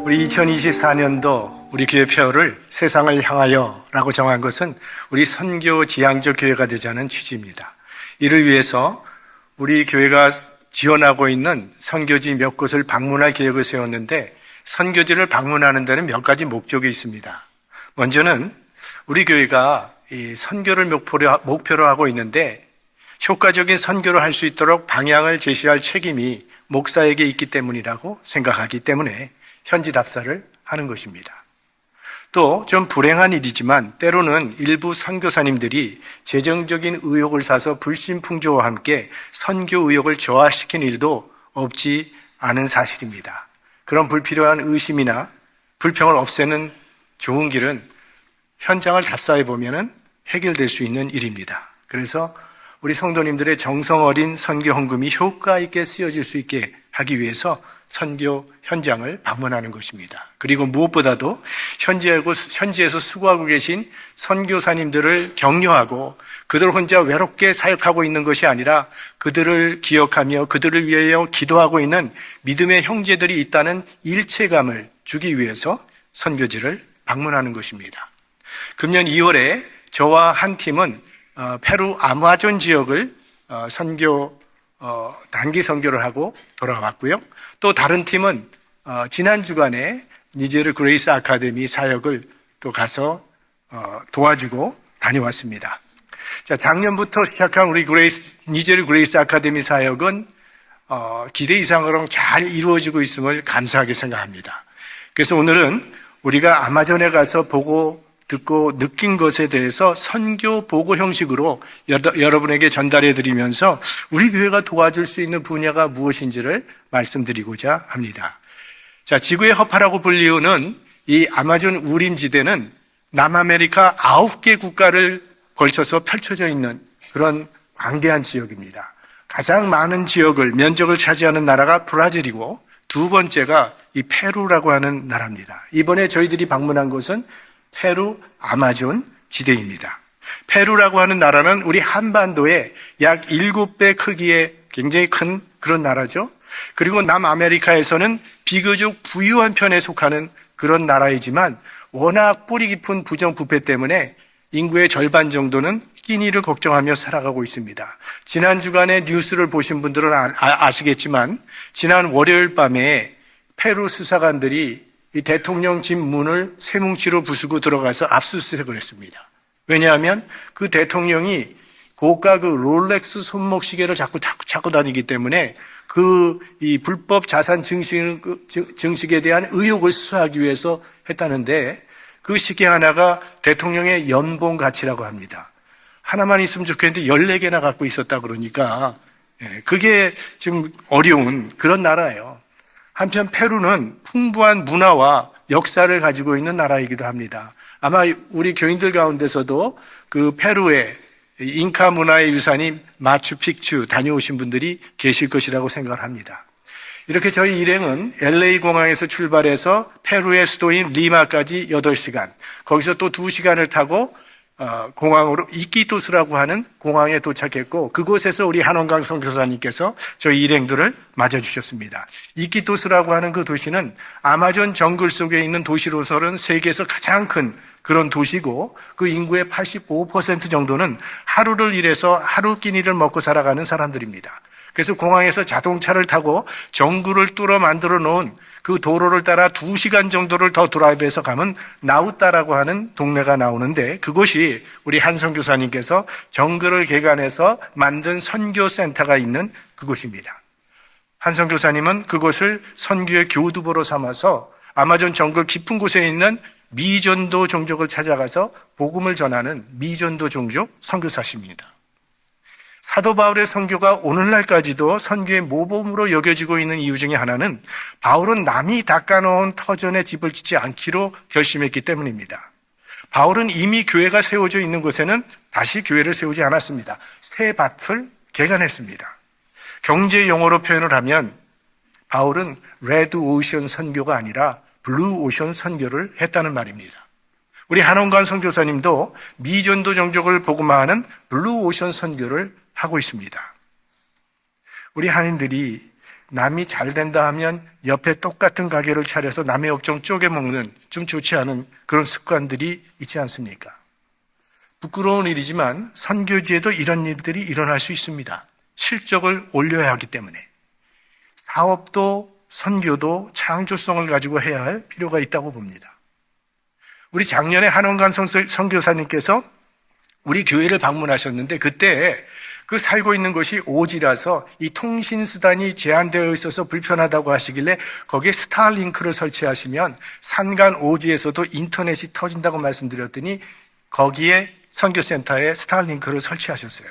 우리 2024년도 우리 교회 표어를 세상을 향하여 라고 정한 것은 우리 선교 지향적 교회가 되자는 취지입니다. 이를 위해서 우리 교회가 지원하고 있는 선교지 몇 곳을 방문할 계획을 세웠는데, 선교지를 방문하는 데는 몇 가지 목적이 있습니다. 먼저는 우리 교회가 이 선교를 목표로 하고 있는데, 효과적인 선교를 할 수 있도록 방향을 제시할 책임이 목사에게 있기 때문이라고 생각하기 때문에 현지 답사를 하는 것입니다. 또 좀 불행한 일이지만 때로는 일부 선교사님들이 재정적인 의욕을 사서 불신풍조와 함께 선교 의욕을 저하시키는 일도 없지 않은 사실입니다. 그런 불필요한 의심이나 불평을 없애는 좋은 길은 현장을 답사해 보면 해결될 수 있는 일입니다. 그래서 우리 성도님들의 정성 어린 선교 헌금이 효과 있게 쓰여질 수 있게 하기 위해서 선교 현장을 방문하는 것입니다. 그리고 무엇보다도 현지에서 수고하고 계신 선교사님들을 격려하고 그들 혼자 외롭게 사역하고 있는 것이 아니라 그들을 기억하며 그들을 위하여 기도하고 있는 믿음의 형제들이 있다는 일체감을 주기 위해서 선교지를 방문하는 것입니다. 금년 2월에 저와 한 팀은 페루 아마존 지역을 단기 선교를 하고 돌아왔고요. 또 다른 팀은 지난 주간에 니제르 그레이스 아카데미 사역을 또 가서 도와주고 다녀왔습니다. 자, 작년부터 시작한 우리 니제르 그레이스 아카데미 사역은 기대 이상으로 잘 이루어지고 있음을 감사하게 생각합니다. 그래서 오늘은 우리가 아마존에 가서 보고 듣고 느낀 것에 대해서 선교 보고 형식으로 여러분에게 전달해 드리면서 우리 교회가 도와줄 수 있는 분야가 무엇인지를 말씀드리고자 합니다. 자, 지구의 허파라고 불리우는 이 아마존 우림지대는 남아메리카 9개 국가를 걸쳐서 펼쳐져 있는 그런 광대한 지역입니다. 가장 많은 면적을 차지하는 나라가 브라질이고, 두 번째가 이 페루라고 하는 나라입니다. 이번에 저희들이 방문한 곳은 페루 아마존 지대입니다. 페루라고 하는 나라는 우리 한반도의 약 7배 크기의 굉장히 큰 그런 나라죠. 그리고 남아메리카에서는 비교적 부유한 편에 속하는 그런 나라이지만 워낙 뿌리 깊은 부정부패 때문에 인구의 절반 정도는 끼니를 걱정하며 살아가고 있습니다. 지난 주간에 뉴스를 보신 분들은 아시겠지만 지난 월요일 밤에 페루 수사관들이 이 대통령 집 문을 쇠뭉치로 부수고 들어가서 압수수색을 했습니다. 왜냐하면 그 대통령이 고가 롤렉스 손목시계를 자꾸 찾고 다니기 때문에 이 불법 자산 증식에 대한 의혹을 수사하기 위해서 했다는데, 그 시계 하나가 대통령의 연봉 가치라고 합니다. 하나만 있으면 좋겠는데 14개나 갖고 있었다 그러니까 그게 좀 어려운 그런 나라예요. 한편 페루는 풍부한 문화와 역사를 가지고 있는 나라이기도 합니다. 아마 우리 교인들 가운데서도 그 페루의 잉카 문화의 유산인 마추픽추 다녀오신 분들이 계실 것이라고 생각을 합니다. 이렇게 저희 일행은 LA 공항에서 출발해서 페루의 수도인 리마까지 8시간, 거기서 또 2시간을 타고 공항으로 이끼토스라고 하는 공항에 도착했고, 그곳에서 우리 한원강 선교사님께서 저희 일행들을 맞아주셨습니다. 이끼토스라고 하는 그 도시는 아마존 정글 속에 있는 도시로서는 세계에서 가장 큰 그런 도시고, 그 인구의 85% 정도는 하루를 일해서 하루 끼니를 먹고 살아가는 사람들입니다. 그래서 공항에서 자동차를 타고 정글을 뚫어 만들어 놓은 그 도로를 따라 2시간 정도를 더 드라이브해서 가면 나우따라고 하는 동네가 나오는데, 그곳이 우리 한 선교사님께서 정글을 개간해서 만든 선교센터가 있는 그곳입니다. 한 선교사님은 그곳을 선교의 교두보로 삼아서 아마존 정글 깊은 곳에 있는 미전도 종족을 찾아가서 복음을 전하는 미전도 종족 선교사십니다. 사도 바울의 선교가 오늘날까지도 선교의 모범으로 여겨지고 있는 이유 중에 하나는 바울은 남이 닦아놓은 터전에 집을 짓지 않기로 결심했기 때문입니다. 바울은 이미 교회가 세워져 있는 곳에는 다시 교회를 세우지 않았습니다. 새 밭을 개간했습니다. 경제 용어로 표현을 하면 바울은 레드 오션 선교가 아니라 블루 오션 선교를 했다는 말입니다. 우리 한원관 선교사님도 미전도 종족을 복음화하는 블루 오션 선교를 하고 있습니다. 우리 한인들이 남이 잘 된다 하면 옆에 똑같은 가게를 차려서 남의 업종 쪼개먹는 좀 좋지 않은 그런 습관들이 있지 않습니까? 부끄러운 일이지만 선교지에도 이런 일들이 일어날 수 있습니다. 실적을 올려야 하기 때문에. 사업도 선교도 창조성을 가지고 해야 할 필요가 있다고 봅니다. 우리 작년에 한원관 선교사님께서 우리 교회를 방문하셨는데 그때 그 살고 있는 곳이 오지라서 이 통신수단이 제한되어 있어서 불편하다고 하시길래 거기에 스타링크를 설치하시면 산간 오지에서도 인터넷이 터진다고 말씀드렸더니 거기에 선교센터에 스타링크를 설치하셨어요.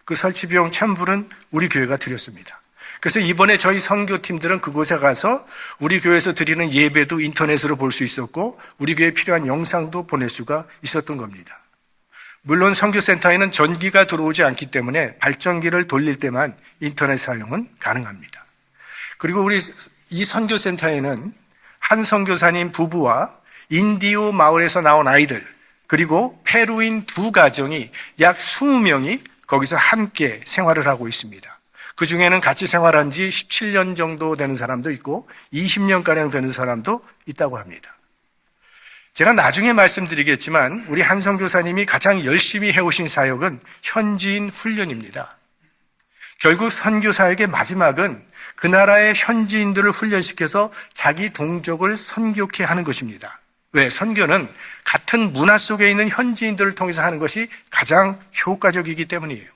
그 설치 비용 1,000불은 우리 교회가 드렸습니다. 그래서 이번에 저희 선교팀들은 그곳에 가서 우리 교회에서 드리는 예배도 인터넷으로 볼 수 있었고 우리 교회에 필요한 영상도 보낼 수가 있었던 겁니다. 물론 선교센터에는 전기가 들어오지 않기 때문에 발전기를 돌릴 때만 인터넷 사용은 가능합니다. 그리고 우리 이 선교센터에는 한 선교사님 부부와 인디오 마을에서 나온 아이들 그리고 페루인 2가정이 약 20명이 거기서 함께 생활을 하고 있습니다. 그 중에는 같이 생활한 지 17년 정도 되는 사람도 있고 20년가량 되는 사람도 있다고 합니다. 제가 나중에 말씀드리겠지만 우리 한 선교사님이 가장 열심히 해오신 사역은 현지인 훈련입니다. 결국 선교사역의 마지막은 그 나라의 현지인들을 훈련시켜서 자기 동족을 선교케 하는 것입니다. 왜? 선교는 같은 문화 속에 있는 현지인들을 통해서 하는 것이 가장 효과적이기 때문이에요.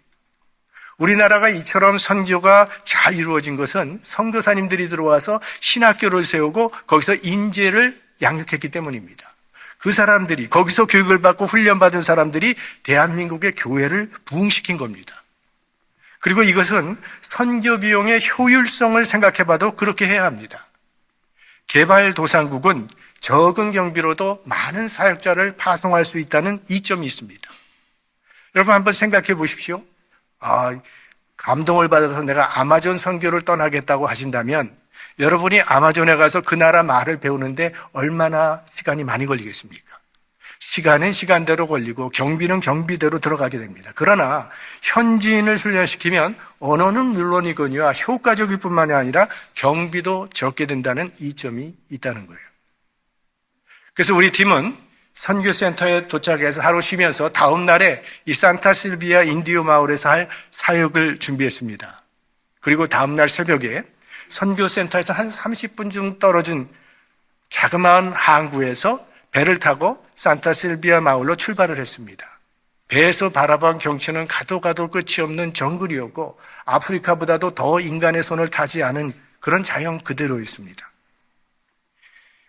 우리나라가 이처럼 선교가 잘 이루어진 것은 선교사님들이 들어와서 신학교를 세우고 거기서 인재를 양육했기 때문입니다. 그 사람들이 거기서 교육을 받고 훈련받은 사람들이 대한민국의 교회를 부흥시킨 겁니다. 그리고 이것은 선교 비용의 효율성을 생각해봐도 그렇게 해야 합니다. 개발도상국은 적은 경비로도 많은 사역자를 파송할 수 있다는 이점이 있습니다. 여러분 한번 생각해 보십시오. 감동을 받아서 내가 아마존 선교를 떠나겠다고 하신다면 여러분이 아마존에 가서 그 나라 말을 배우는데 얼마나 시간이 많이 걸리겠습니까? 시간은 시간대로 걸리고 경비는 경비대로 들어가게 됩니다. 그러나 현지인을 훈련시키면 언어는 물론이거니와 효과적일 뿐만이 아니라 경비도 적게 된다는 이점이 있다는 거예요. 그래서 우리 팀은 선교센터에 도착해서 하루 쉬면서 다음 날에 이 산타실비아 인디오 마을에서 할 사역을 준비했습니다. 그리고 다음 날 새벽에 선교센터에서 한 30분 정도 떨어진 자그마한 항구에서 배를 타고 산타실비아 마을로 출발을 했습니다. 배에서 바라본 경치는 가도 끝이 없는 정글이었고 아프리카보다도 더 인간의 손을 타지 않은 그런 자연 그대로였습니다.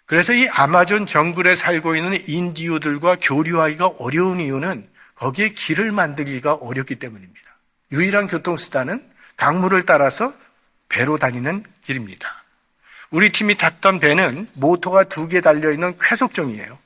그래서 이 아마존 정글에 살고 있는 인디오들과 교류하기가 어려운 이유는 거기에 길을 만들기가 어렵기 때문입니다. 유일한 교통수단은 강물을 따라서 배로 다니는 길입니다. 우리 팀이 탔던 배는 모터가 2개 달려있는 쾌속종이에요.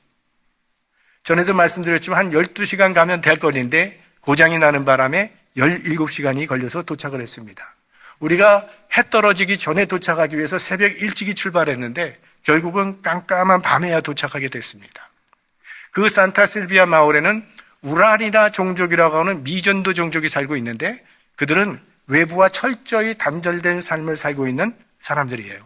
전에도 말씀드렸지만 한 12시간 가면 될 거리인데 고장이 나는 바람에 17시간이 걸려서 도착을 했습니다. 우리가 해 떨어지기 전에 도착하기 위해서 새벽 일찍이 출발했는데 결국은 깜깜한 밤에야 도착하게 됐습니다. 그 산타실비아 마을에는 우라리나 종족이라고 하는 미전도 종족이 살고 있는데 그들은 외부와 철저히 단절된 삶을 살고 있는 사람들이에요.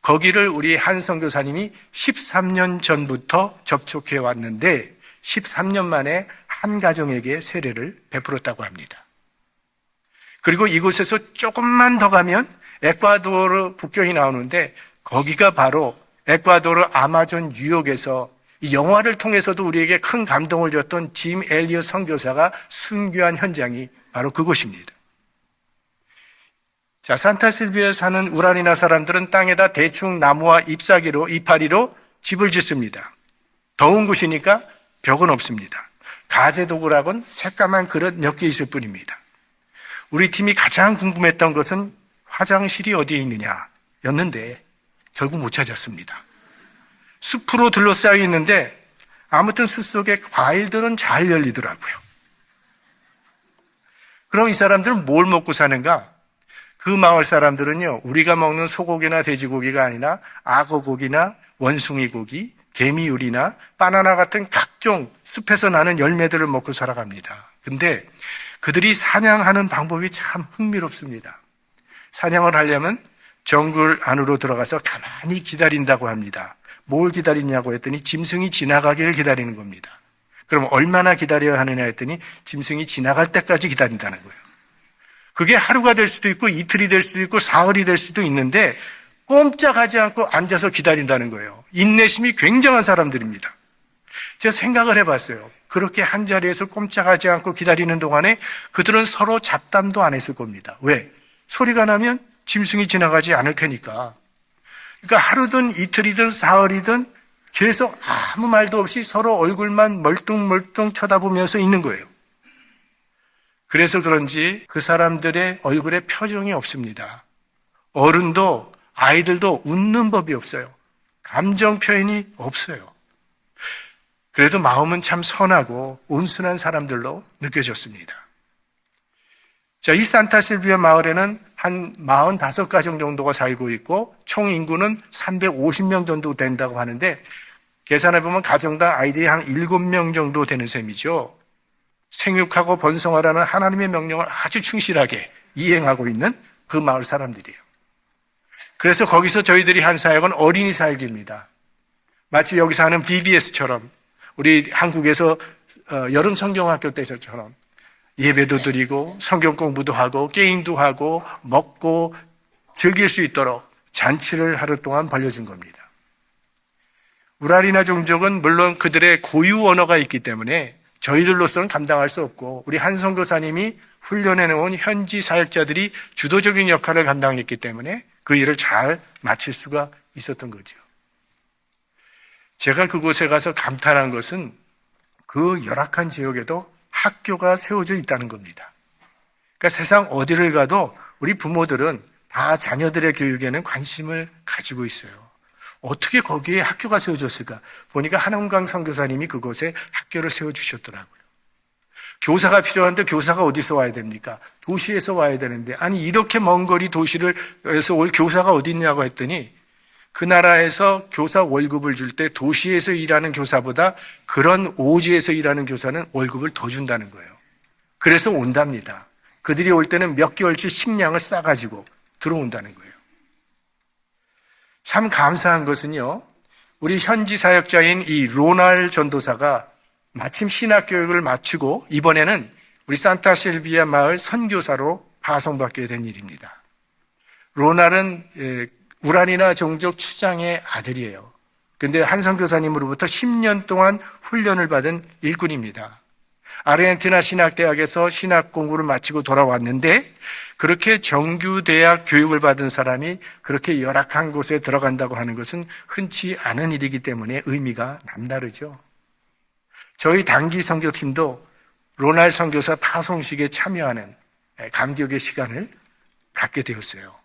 거기를 우리 한 선교사님이 13년 전부터 접촉해 왔는데 13년 만에 한 가정에게 세례를 베풀었다고 합니다. 그리고 이곳에서 조금만 더 가면 에콰도르 국경이 나오는데 거기가 바로 에콰도르 아마존 유역에서 이 영화를 통해서도 우리에게 큰 감동을 줬던 짐 엘리엇 선교사가 순교한 현장이 바로 그곳입니다. 자, 산타실비아에 사는 우라니나 사람들은 땅에다 대충 나무와 잎사귀로 이파리로 집을 짓습니다. 더운 곳이니까 벽은 없습니다. 가재 도구락은 새까만 그릇 몇 개 있을 뿐입니다. 우리 팀이 가장 궁금했던 것은 화장실이 어디에 있느냐였는데 결국 못 찾았습니다. 숲으로 둘러싸여 있는데 아무튼 숲 속에 과일들은 잘 열리더라고요. 그럼 이 사람들은 뭘 먹고 사는가? 그 마을 사람들은요, 우리가 먹는 소고기나 돼지고기가 아니라 악어고기나 원숭이고기, 개미우리나 바나나 같은 각종 숲에서 나는 열매들을 먹고 살아갑니다. 근데 그들이 사냥하는 방법이 참 흥미롭습니다. 사냥을 하려면 정글 안으로 들어가서 가만히 기다린다고 합니다. 뭘 기다리냐고 했더니 짐승이 지나가기를 기다리는 겁니다. 그럼 얼마나 기다려야 하느냐 했더니 짐승이 지나갈 때까지 기다린다는 거예요. 그게 하루가 될 수도 있고 이틀이 될 수도 있고 사흘이 될 수도 있는데 꼼짝하지 않고 앉아서 기다린다는 거예요. 인내심이 굉장한 사람들입니다. 제가 생각을 해봤어요. 그렇게 한 자리에서 꼼짝하지 않고 기다리는 동안에 그들은 서로 잡담도 안 했을 겁니다. 왜? 소리가 나면 짐승이 지나가지 않을 테니까. 그러니까 하루든 이틀이든 사흘이든 계속 아무 말도 없이 서로 얼굴만 멀뚱멀뚱 쳐다보면서 있는 거예요. 그래서 그런지 그 사람들의 얼굴에 표정이 없습니다. 어른도 아이들도 웃는 법이 없어요. 감정 표현이 없어요. 그래도 마음은 참 선하고 온순한 사람들로 느껴졌습니다. 자, 이 산타실비아 마을에는 한 45가정 정도가 살고 있고 총 인구는 350명 정도 된다고 하는데 계산해보면 가정당 아이들이 한 7명 정도 되는 셈이죠. 생육하고 번성하라는 하나님의 명령을 아주 충실하게 이행하고 있는 그 마을 사람들이에요. 그래서 거기서 저희들이 한 사역은 어린이 사역입니다. 마치 여기서 하는 BBS처럼 우리 한국에서 여름 성경학교 때처럼 예배도 드리고 성경 공부도 하고 게임도 하고 먹고 즐길 수 있도록 잔치를 하루 동안 벌려준 겁니다. 우라리나 종족은 물론 그들의 고유 언어가 있기 때문에 저희들로서는 감당할 수 없고 우리 한 선교사님이 훈련해 놓은 현지 사역자들이 주도적인 역할을 감당했기 때문에 그 일을 잘 마칠 수가 있었던 거죠. 제가 그곳에 가서 감탄한 것은 그 열악한 지역에도 학교가 세워져 있다는 겁니다. 그러니까 세상 어디를 가도 우리 부모들은 다 자녀들의 교육에는 관심을 가지고 있어요. 어떻게 거기에 학교가 세워졌을까? 보니까 한원광 선교사님이 그곳에 학교를 세워주셨더라고요. 교사가 필요한데 교사가 어디서 와야 됩니까? 도시에서 와야 되는데 아니 이렇게 먼 거리 도시에서 올 교사가 어디 있냐고 했더니 그 나라에서 교사 월급을 줄 때 도시에서 일하는 교사보다 그런 오지에서 일하는 교사는 월급을 더 준다는 거예요. 그래서 온답니다. 그들이 올 때는 몇 개월치 식량을 싸가지고 들어온다는 거예요. 참 감사한 것은요, 우리 현지 사역자인 이 로날 전도사가 마침 신학교육을 마치고 이번에는 우리 산타실비아 마을 선교사로 파송받게 된 일입니다. 로날은 우라리나 종족 추장의 아들이에요. 근데 한 선교사님으로부터 10년 동안 훈련을 받은 일꾼입니다. 아르헨티나 신학대학에서 신학 공부를 마치고 돌아왔는데 그렇게 정규대학 교육을 받은 사람이 그렇게 열악한 곳에 들어간다고 하는 것은 흔치 않은 일이기 때문에 의미가 남다르죠. 저희 단기 선교팀도 로날 선교사 파송식에 참여하는 감격의 시간을 갖게 되었어요.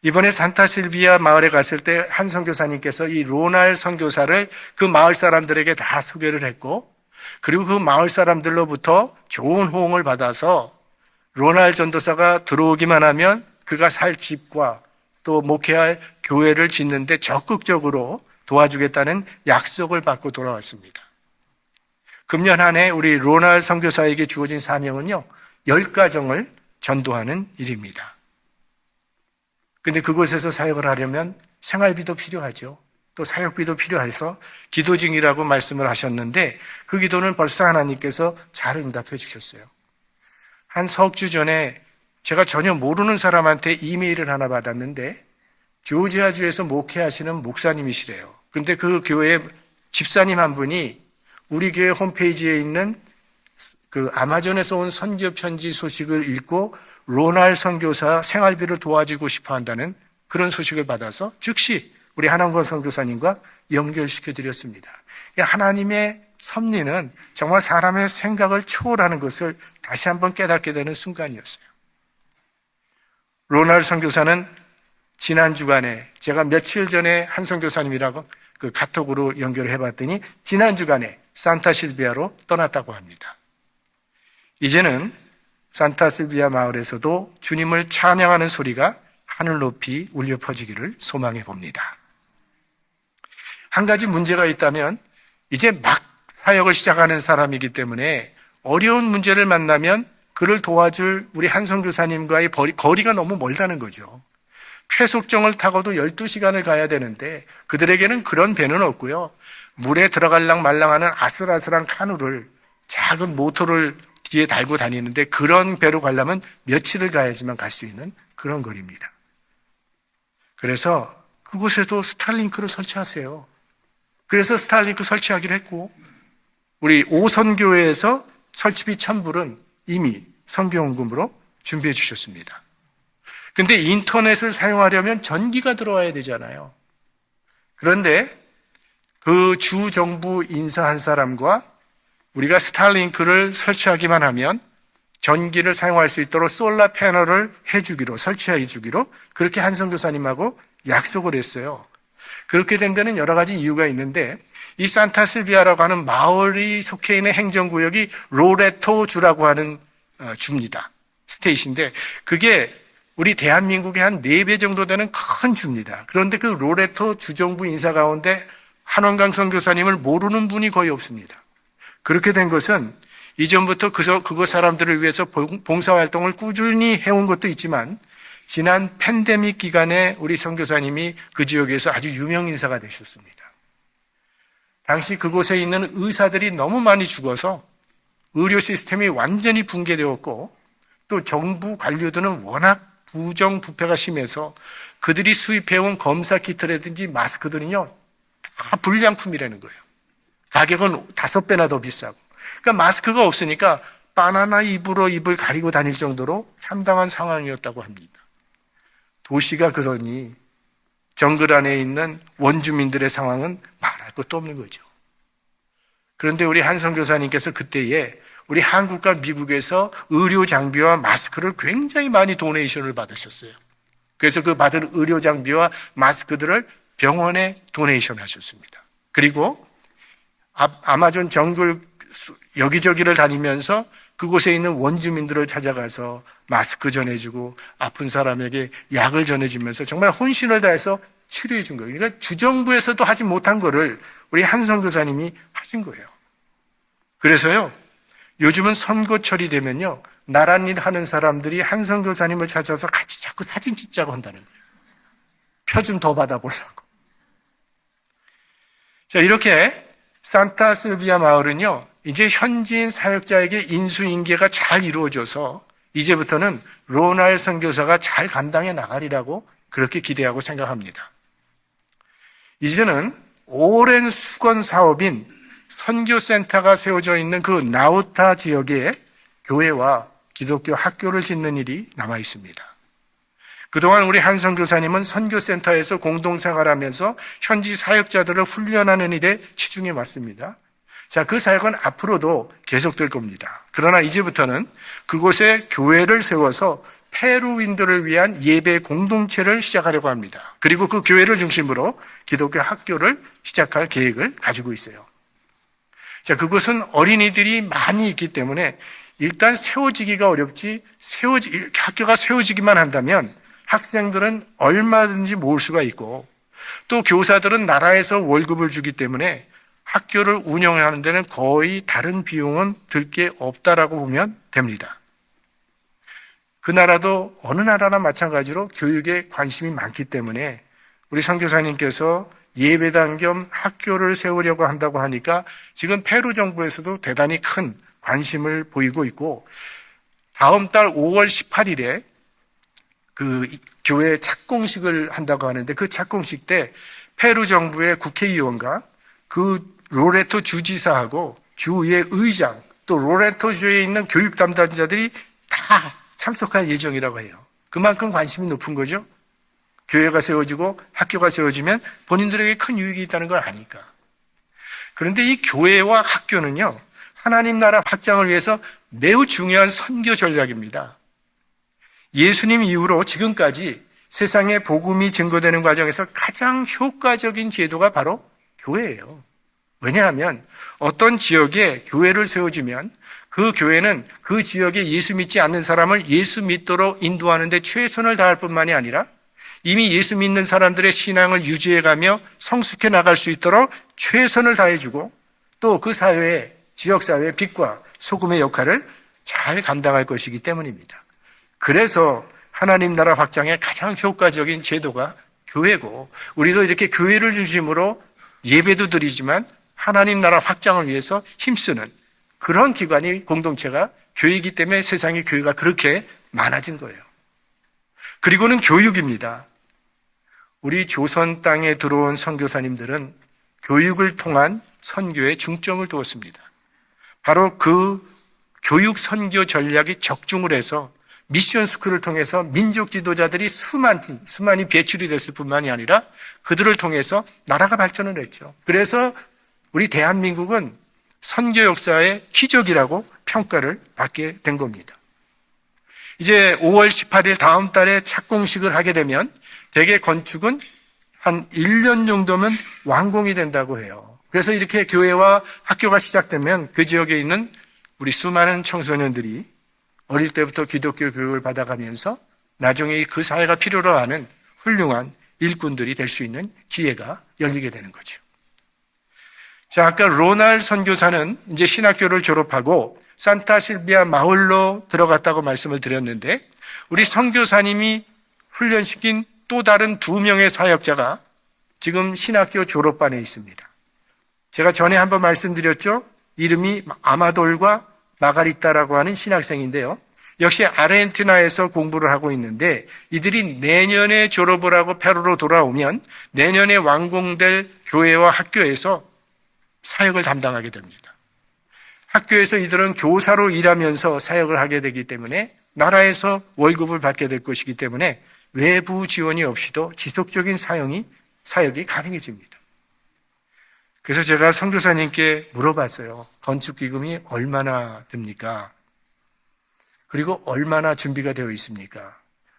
이번에 산타실비아 마을에 갔을 때 한 선교사님께서 이 로날 선교사를 그 마을 사람들에게 다 소개를 했고 그리고 그 마을 사람들로부터 좋은 호응을 받아서 로날 전도사가 들어오기만 하면 그가 살 집과 또 목회할 교회를 짓는데 적극적으로 도와주겠다는 약속을 받고 돌아왔습니다. 금년 한 해 우리 로날 선교사에게 주어진 사명은요, 10가정을 전도하는 일입니다. 근데 그곳에서 사역을 하려면 생활비도 필요하죠. 또 사역비도 필요해서 기도 중이라고 말씀을 하셨는데 그 기도는 벌써 하나님께서 잘 응답해 주셨어요. 한 석 주 전에 제가 전혀 모르는 사람한테 이메일을 하나 받았는데 조지아주에서 목회하시는 목사님이시래요. 근데 그 교회 집사님 한 분이 우리 교회 홈페이지에 있는 그 아마존에서 온 선교 편지 소식을 읽고 로날 선교사 생활비를 도와주고 싶어 한다는 그런 소식을 받아서 즉시 우리 한원권 선교사님과 연결시켜 드렸습니다. 하나님의 섭리는 정말 사람의 생각을 초월하는 것을 다시 한번 깨닫게 되는 순간이었어요. 로날 선교사는 지난 주간에 제가 며칠 전에 한 선교사님이라고 그 카톡으로 연결을 해봤더니 지난 주간에 산타실비아로 떠났다고 합니다. 이제는 산타실비아 마을에서도 주님을 찬양하는 소리가 하늘 높이 울려 퍼지기를 소망해 봅니다. 한 가지 문제가 있다면 이제 막 사역을 시작하는 사람이기 때문에 어려운 문제를 만나면 그를 도와줄 우리 한 선교사님과의 거리가 너무 멀다는 거죠. 쾌속정을 타고도 12시간을 가야 되는데 그들에게는 그런 배는 없고요. 물에 들어갈랑 말랑하는 아슬아슬한 카누를, 작은 모터를 뒤에 달고 다니는데 그런 배로 가려면 며칠을 가야지만 갈 수 있는 그런 거리입니다. 그래서 그곳에도 스타링크를 설치하세요. 그래서 스타링크 설치하기로 했고, 우리 오선교회에서 설치비 1,000불은 이미 선교원금으로 준비해 주셨습니다. 근데 인터넷을 사용하려면 전기가 들어와야 되잖아요. 그런데 그 주 정부 인사 한 사람과 우리가 스타링크를 설치하기만 하면 전기를 사용할 수 있도록 솔라 패널을 해주기로, 설치해 주기로 그렇게 한 선교사님하고 약속을 했어요. 그렇게 된 데는 여러 가지 이유가 있는데, 이 산타실비아라고 하는 마을이 속해 있는 행정구역이 로레토 주라고 하는 주입니다. 스테이트인데 그게 우리 대한민국의 한 4배 정도 되는 큰 주입니다. 그런데 그 로레토 주정부 인사 가운데 한원강 선교사님을 모르는 분이 거의 없습니다. 그렇게 된 것은 이전부터 그곳 사람들을 위해서 봉사활동을 꾸준히 해온 것도 있지만, 지난 팬데믹 기간에 우리 선교사님이 그 지역에서 아주 유명 인사가 되셨습니다. 당시 그곳에 있는 의사들이 너무 많이 죽어서 의료 시스템이 완전히 붕괴되었고, 또 정부 관료들은 워낙 부정부패가 심해서 그들이 수입해온 검사 키트라든지 마스크들은요, 다 불량품이라는 거예요. 가격은 5배나 더 비싸고. 그러니까 마스크가 없으니까 바나나 잎으로 입을 가리고 다닐 정도로 참담한 상황이었다고 합니다. 도시가 그러니 정글 안에 있는 원주민들의 상황은 말할 것도 없는 거죠. 그런데 우리 한 선교사님께서 그때에 우리 한국과 미국에서 의료 장비와 마스크를 굉장히 많이 도네이션을 받으셨어요. 그래서 그 받은 의료 장비와 마스크들을 병원에 도네이션 하셨습니다. 그리고 아마존 정글 여기저기를 다니면서 그곳에 있는 원주민들을 찾아가서 마스크 전해주고 아픈 사람에게 약을 전해주면서 정말 혼신을 다해서 치료해 준 거예요. 그러니까 주정부에서도 하지 못한 거를 우리 한 선교사님이 하신 거예요. 그래서요, 요즘은 선거철이 되면요, 나란 일 하는 사람들이 한 선교사님을 찾아서 같이 자꾸 사진 찍자고 한다는 거예요. 표 좀 더 받아보려고. 자, 이렇게 산타실비아 마을은요, 이제 현지인 사역자에게 인수인계가 잘 이루어져서 이제부터는 로날 선교사가 잘 감당해 나가리라고 그렇게 기대하고 생각합니다. 이제는 오랜 수건 사업인 선교센터가 세워져 있는 그 나우타 지역에 교회와 기독교 학교를 짓는 일이 남아 있습니다. 그동안 우리 한 선교사님은 선교센터에서 공동생활하면서 현지 사역자들을 훈련하는 일에 치중해 왔습니다. 자, 그 사역은 앞으로도 계속될 겁니다. 그러나 이제부터는 그곳에 교회를 세워서 페루인들을 위한 예배 공동체를 시작하려고 합니다. 그리고 그 교회를 중심으로 기독교 학교를 시작할 계획을 가지고 있어요. 자, 그곳은 어린이들이 많이 있기 때문에 일단 세워지기가 어렵지, 학교가 세워지기만 한다면 학생들은 얼마든지 모을 수가 있고, 또 교사들은 나라에서 월급을 주기 때문에 학교를 운영하는 데는 거의 다른 비용은 들 게 없다라고 보면 됩니다. 그 나라도 어느 나라나 마찬가지로 교육에 관심이 많기 때문에 우리 선교사님께서 예배당 겸 학교를 세우려고 한다고 하니까 지금 페루 정부에서도 대단히 큰 관심을 보이고 있고, 다음 달 5월 18일에 그 교회 착공식을 한다고 하는데, 그 착공식 때 페루 정부의 국회의원과 그 로레토 주지사하고 주의 의장, 또 로레토 주에 있는 교육 담당자들이 다 참석할 예정이라고 해요. 그만큼 관심이 높은 거죠. 교회가 세워지고 학교가 세워지면 본인들에게 큰 유익이 있다는 걸 아니까. 그런데 이 교회와 학교는요, 하나님 나라 확장을 위해서 매우 중요한 선교 전략입니다. 예수님 이후로 지금까지 세상에 복음이 증거되는 과정에서 가장 효과적인 제도가 바로 교회예요. 왜냐하면 어떤 지역에 교회를 세워주면 그 교회는 그 지역에 예수 믿지 않는 사람을 예수 믿도록 인도하는 데 최선을 다할 뿐만이 아니라 이미 예수 믿는 사람들의 신앙을 유지해가며 성숙해 나갈 수 있도록 최선을 다해주고, 또 그 사회의, 지역사회의 빛과 소금의 역할을 잘 감당할 것이기 때문입니다. 그래서 하나님 나라 확장에 가장 효과적인 제도가 교회고, 우리도 이렇게 교회를 중심으로 예배도 드리지만 하나님 나라 확장을 위해서 힘쓰는 그런 기관이, 공동체가 교회이기 때문에 세상에 교회가 그렇게 많아진 거예요. 그리고는 교육입니다. 우리 조선 땅에 들어온 선교사님들은 교육을 통한 선교에 중점을 두었습니다. 바로 그 교육 선교 전략이 적중을 해서 미션 스쿨을 통해서 민족 지도자들이 수많이 배출이 됐을 뿐만이 아니라 그들을 통해서 나라가 발전을 했죠. 그래서 우리 대한민국은 선교 역사의 기적이라고 평가를 받게 된 겁니다. 이제 5월 18일 다음 달에 착공식을 하게 되면 대개 건축은 한 1년 정도면 완공이 된다고 해요. 그래서 이렇게 교회와 학교가 시작되면 그 지역에 있는 우리 수많은 청소년들이 어릴 때부터 기독교 교육을 받아가면서 나중에 그 사회가 필요로 하는 훌륭한 일꾼들이 될 수 있는 기회가 열리게 되는 거죠. 자, 아까 로날 선교사는 이제 신학교를 졸업하고 산타 실비아 마을로 들어갔다고 말씀을 드렸는데, 우리 선교사님이 훈련시킨 또 다른 2명의 사역자가 지금 신학교 졸업반에 있습니다. 제가 전에 한번 말씀드렸죠. 이름이 아마돌과 마가리타라고 하는 신학생인데요. 역시 아르헨티나에서 공부를 하고 있는데, 이들이 내년에 졸업을 하고 페루로 돌아오면 내년에 완공될 교회와 학교에서 사역을 담당하게 됩니다. 학교에서 이들은 교사로 일하면서 사역을 하게 되기 때문에 나라에서 월급을 받게 될 것이기 때문에 외부 지원이 없이도 지속적인 사역이 가능해집니다. 그래서 제가 선교사님께 물어봤어요. 건축기금이 얼마나 듭니까? 그리고 얼마나 준비가 되어 있습니까?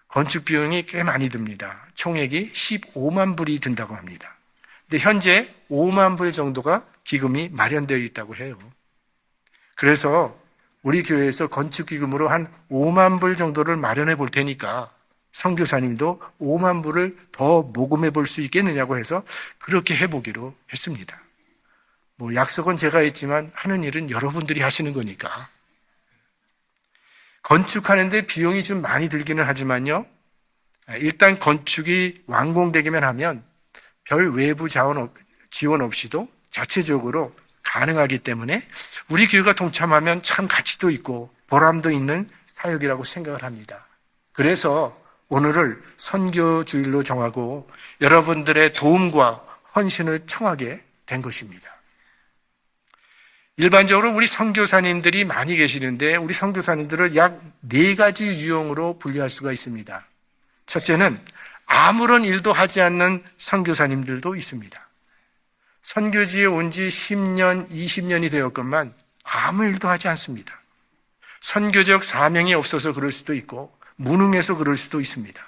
건축 비용이 꽤 많이 듭니다. 총액이 15만 불이 든다고 합니다. 근데 현재 5만 불 정도가 기금이 마련되어 있다고 해요. 그래서 우리 교회에서 건축기금으로 한 5만 불 정도를 마련해 볼 테니까 선교사님도 5만 불을 더 모금해 볼 수 있겠느냐고 해서 그렇게 해보기로 했습니다. 약속은 제가 했지만 하는 일은 여러분들이 하시는 거니까. 건축하는데 비용이 좀 많이 들기는 하지만요, 일단 건축이 완공되기만 하면 별 외부 지원 없이도 자체적으로 가능하기 때문에 우리 교회가 동참하면 참 가치도 있고 보람도 있는 사역이라고 생각을 합니다. 그래서 오늘을 선교주일로 정하고 여러분들의 도움과 헌신을 청하게 된 것입니다. 일반적으로 우리 선교사님들이 많이 계시는데, 우리 선교사님들을 약 4가지 유형으로 분류할 수가 있습니다. 첫째는 아무런 일도 하지 않는 선교사님들도 있습니다. 선교지에 온 지 10년, 20년이 되었건만 아무 일도 하지 않습니다. 선교적 사명이 없어서 그럴 수도 있고 무능해서 그럴 수도 있습니다.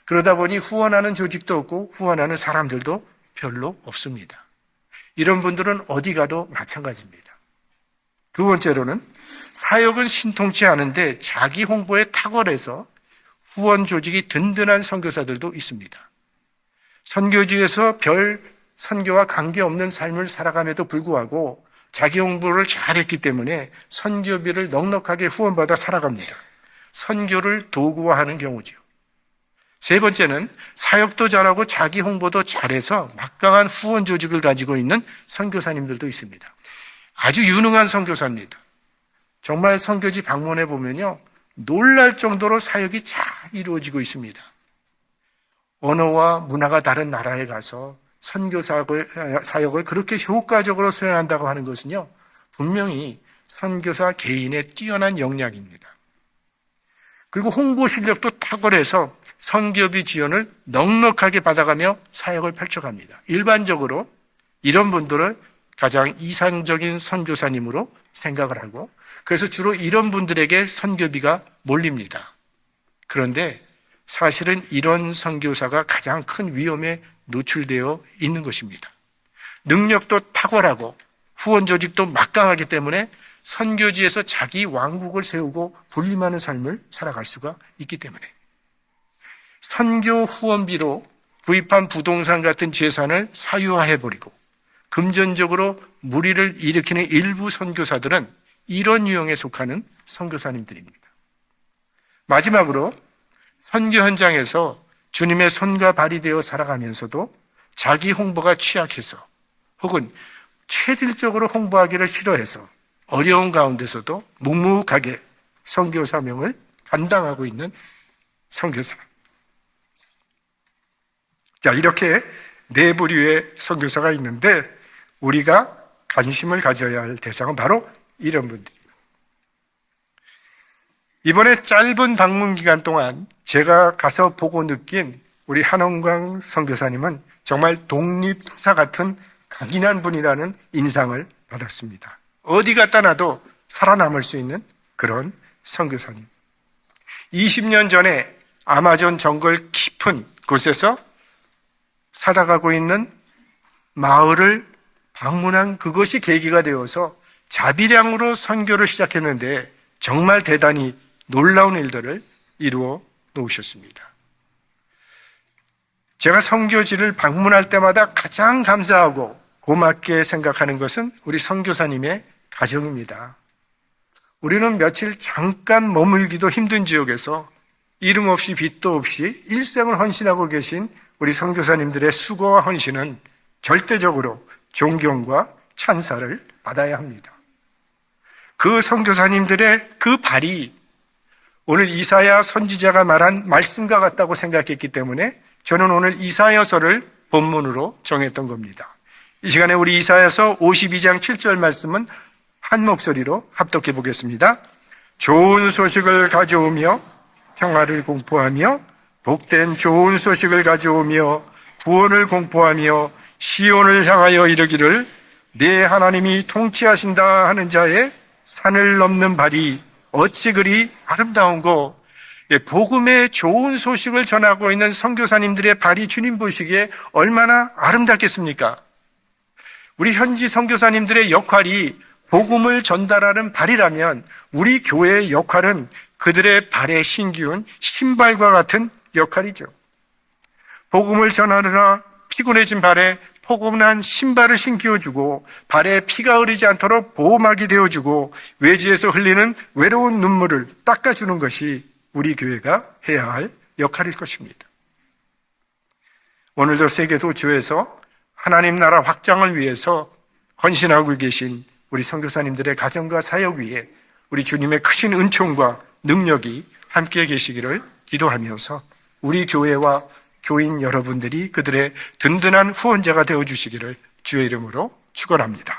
그러다 보니 후원하는 조직도 없고 후원하는 사람들도 별로 없습니다. 이런 분들은 어디 가도 마찬가지입니다. 두 번째로는 사역은 신통치 않은데 자기 홍보에 탁월해서 후원 조직이 든든한 선교사들도 있습니다. 선교지에서 별 선교와 관계없는 삶을 살아감에도 불구하고 자기 홍보를 잘했기 때문에 선교비를 넉넉하게 후원받아 살아갑니다. 선교를 도구화하는 경우죠. 세 번째는 사역도 잘하고 자기 홍보도 잘해서 막강한 후원 조직을 가지고 있는 선교사님들도 있습니다. 아주 유능한 선교사입니다. 정말 선교지 방문해 보면요, 놀랄 정도로 사역이 잘 이루어지고 있습니다. 언어와 문화가 다른 나라에 가서 선교 사역을 그렇게 효과적으로 수행한다고 하는 것은요, 분명히 선교사 개인의 뛰어난 역량입니다. 그리고 홍보 실력도 탁월해서 선교비 지원을 넉넉하게 받아가며 사역을 펼쳐갑니다. 일반적으로 이런 분들을 가장 이상적인 선교사님으로 생각을 하고, 그래서 주로 이런 분들에게 선교비가 몰립니다. 그런데 사실은 이런 선교사가 가장 큰 위험에 노출되어 있는 것입니다. 능력도 탁월하고 후원 조직도 막강하기 때문에 선교지에서 자기 왕국을 세우고 군림하는 삶을 살아갈 수가 있기 때문에, 선교 후원비로 구입한 부동산 같은 재산을 사유화해버리고 금전적으로 무리를 일으키는 일부 선교사들은 이런 유형에 속하는 선교사님들입니다. 마지막으로 선교 현장에서 주님의 손과 발이 되어 살아가면서도 자기 홍보가 취약해서 혹은 체질적으로 홍보하기를 싫어해서 어려운 가운데서도 묵묵하게 선교 사명을 감당하고 있는 선교사. 자, 이렇게 네 부류의 선교사가 있는데 우리가 관심을 가져야 할 대상은 바로 이런 분들이에요. 이번에 짧은 방문 기간 동안 제가 가서 보고 느낀 우리 한원광 선교사님은 정말 독립투사 같은 강인한 분이라는 인상을 받았습니다. 어디 갖다 놔도 살아남을 수 있는 그런 선교사님. 20년 전에 아마존 정글 깊은 곳에서 살아가고 있는 마을을 방문한 그것이 계기가 되어서 자비량으로 선교를 시작했는데 정말 대단히 놀라운 일들을 이루어 놓으셨습니다. 제가 선교지를 방문할 때마다 가장 감사하고 고맙게 생각하는 것은 우리 선교사님의 가정입니다. 우리는 며칠 잠깐 머물기도 힘든 지역에서 이름 없이 빚도 없이 일생을 헌신하고 계신 우리 선교사님들의 수고와 헌신은 절대적으로 존경과 찬사를 받아야 합니다. 그 선교사님들의 그 발이 오늘 이사야 선지자가 말한 말씀과 같다고 생각했기 때문에 저는 오늘 이사야서를 본문으로 정했던 겁니다. 이 시간에 우리 이사야서 52장 7절 말씀은 한 목소리로 합독해 보겠습니다. 좋은 소식을 가져오며 평화를 공포하며 복된 좋은 소식을 가져오며 구원을 공포하며 시온을 향하여 이르기를 네 하나님이 통치하신다 하는 자의 산을 넘는 발이 어찌 그리 아름다운고. 복음의 좋은 소식을 전하고 있는 선교사님들의 발이 주님 보시기에 얼마나 아름답겠습니까? 우리 현지 선교사님들의 역할이 복음을 전달하는 발이라면 우리 교회의 역할은 그들의 발에 신기운 신발과 같은 역할이죠. 복음을 전하느라 피곤해진 발에 포근한 신발을 신겨주고 발에 피가 흐르지 않도록 보호막이 되어주고 외지에서 흘리는 외로운 눈물을 닦아주는 것이 우리 교회가 해야 할 역할일 것입니다. 오늘도 세계 도처에서 하나님 나라 확장을 위해서 헌신하고 계신 우리 선교사님들의 가정과 사역 위에 우리 주님의 크신 은총과 능력이 함께 계시기를 기도하면서 우리 교회와 교인 여러분들이 그들의 든든한 후원자가 되어주시기를 주의 이름으로 축원합니다.